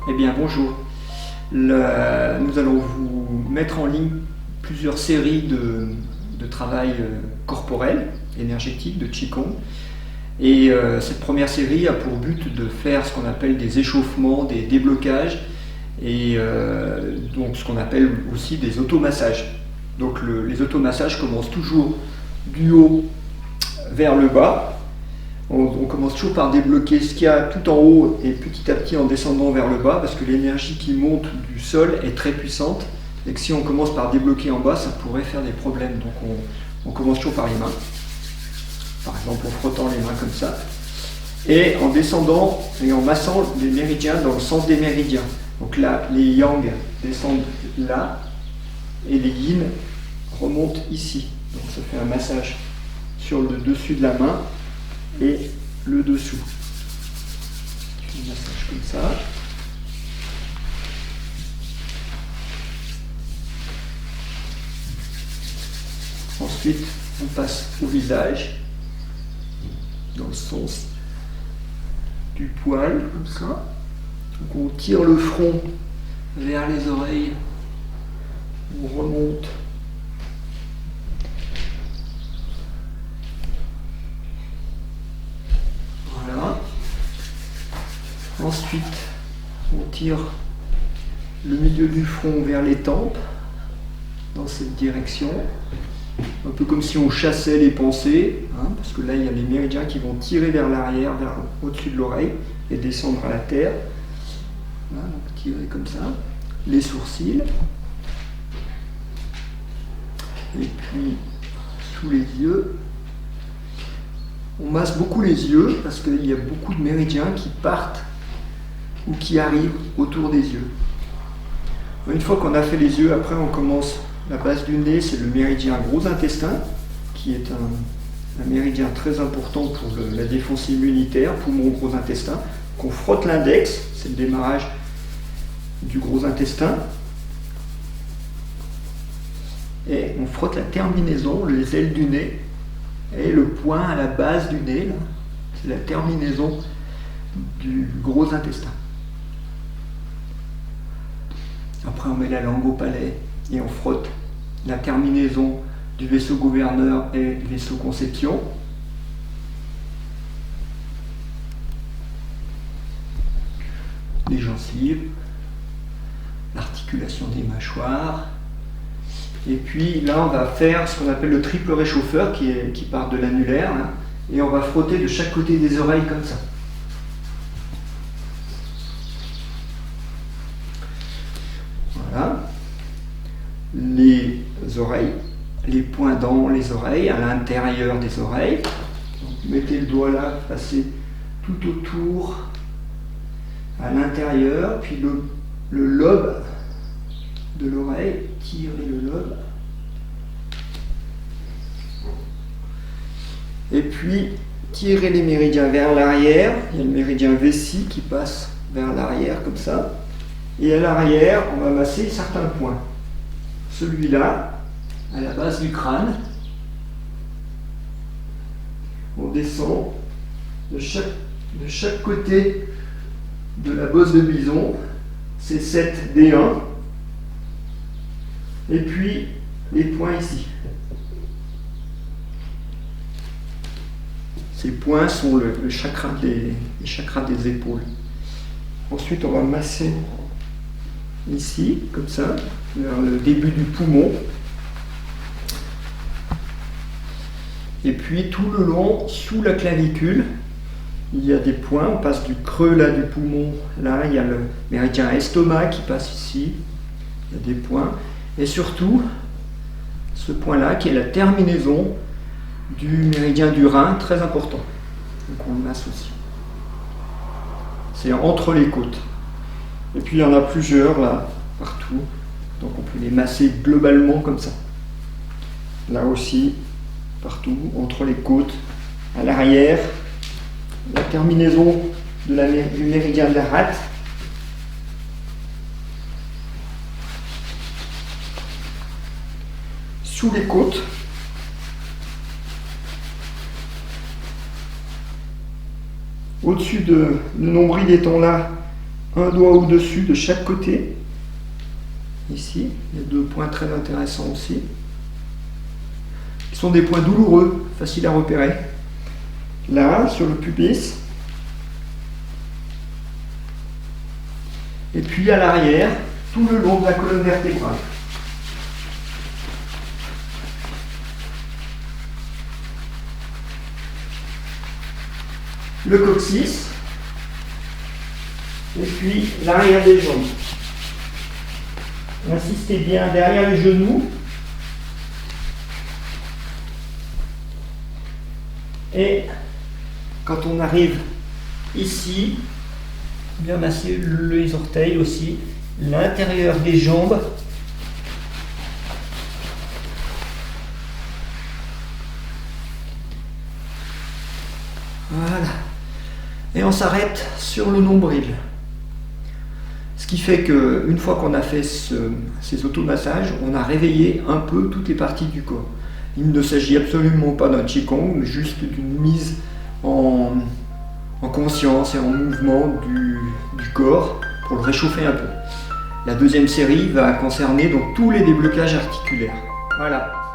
Eh bien bonjour, nous allons vous mettre en ligne plusieurs séries de travail corporel, énergétique, de Qigong. Et cette première série a pour but de faire ce qu'on appelle des échauffements, des déblocages et donc ce qu'on appelle aussi des automassages. Donc les automassages commencent toujours du haut vers le bas. On commence toujours par débloquer ce qu'il y a tout en haut et petit à petit en descendant vers le bas parce que l'énergie qui monte du sol est très puissante et que si on commence par débloquer en bas, ça pourrait faire des problèmes. Donc on commence toujours par les mains, par exemple en frottant les mains comme ça, et en descendant et en massant les méridiens dans le sens des méridiens. Donc là, les yang descendent là et les yin remontent ici. Donc ça fait un massage sur le dessus de la main et le dessous. Je fais un massage comme ça. Ensuite, on passe au visage, dans le sens du poil, comme ça. Donc on tire le front vers les oreilles, on remonte. Voilà. Ensuite, on tire le milieu du front vers les tempes, dans cette direction. Un peu comme si on chassait les pensées, parce que là, il y a les méridiens qui vont tirer vers l'arrière, vers au-dessus de l'oreille, et descendre à la terre. Voilà, donc tirer comme ça. Les sourcils. Et puis, sous les yeux. On masse beaucoup les yeux parce qu'il y a beaucoup de méridiens qui partent ou qui arrivent autour des yeux. Une fois qu'on a fait les yeux, après on commence la base du nez, c'est le méridien gros intestin, qui est un méridien très important pour la défense immunitaire, poumon gros intestin, qu'on frotte l'index, c'est le démarrage du gros intestin, et on frotte la terminaison, les ailes du nez, et le point à la base du nez, c'est la terminaison du gros intestin. Après, on met la langue au palais et on frotte la terminaison du vaisseau gouverneur et du vaisseau conception. Les gencives, l'articulation des mâchoires. Et puis là, on va faire ce qu'on appelle le triple réchauffeur qui part de l'annulaire, et on va frotter de chaque côté des oreilles comme ça. Voilà. Les oreilles, les points dans les oreilles, à l'intérieur des oreilles. Donc, mettez le doigt là, passez tout autour, à l'intérieur, puis le lobe de l'oreille, tirez le lobe. Et puis, tirez les méridiens vers l'arrière. Il y a le méridien vessie qui passe vers l'arrière, comme ça. Et à l'arrière, on va masser certains points. Celui-là, à la base du crâne. On descend de chaque côté de la bosse de bison. C'est 7D1. Et puis, les points ici. Ces points sont les chakras des épaules. Ensuite, on va masser ici, comme ça, vers le début du poumon. Et puis, tout le long, sous la clavicule, il y a des points. On passe du creux là du poumon. Là, il y a le méridien estomac qui passe ici. Il y a des points. Et surtout, ce point-là, qui est la terminaison du méridien du rein, très important. Donc on le masse aussi. C'est entre les côtes. Et puis il y en a plusieurs là, partout. Donc on peut les masser globalement comme ça. Là aussi, partout, entre les côtes, à l'arrière, la terminaison du méridien de la rate. Sous les côtes, au-dessus de le nombril étant là un doigt au-dessus de chaque côté. Ici, il y a 2 points très intéressants aussi, qui sont des points douloureux, faciles à repérer. Là, sur le pubis. Et puis à l'arrière, tout le long de la colonne vertébrale. Le coccyx. Et puis l'arrière des jambes. Insistez bien derrière les genoux. Et quand on arrive ici, bien masser les orteils aussi, l'intérieur des jambes. Voilà. Et on s'arrête sur le nombril. Ce qui fait qu'une fois qu'on a fait ces automassages, on a réveillé un peu toutes les parties du corps. Il ne s'agit absolument pas d'un Qigong, mais juste d'une mise en conscience et en mouvement du corps pour le réchauffer un peu. La deuxième série va concerner donc tous les déblocages articulaires. Voilà.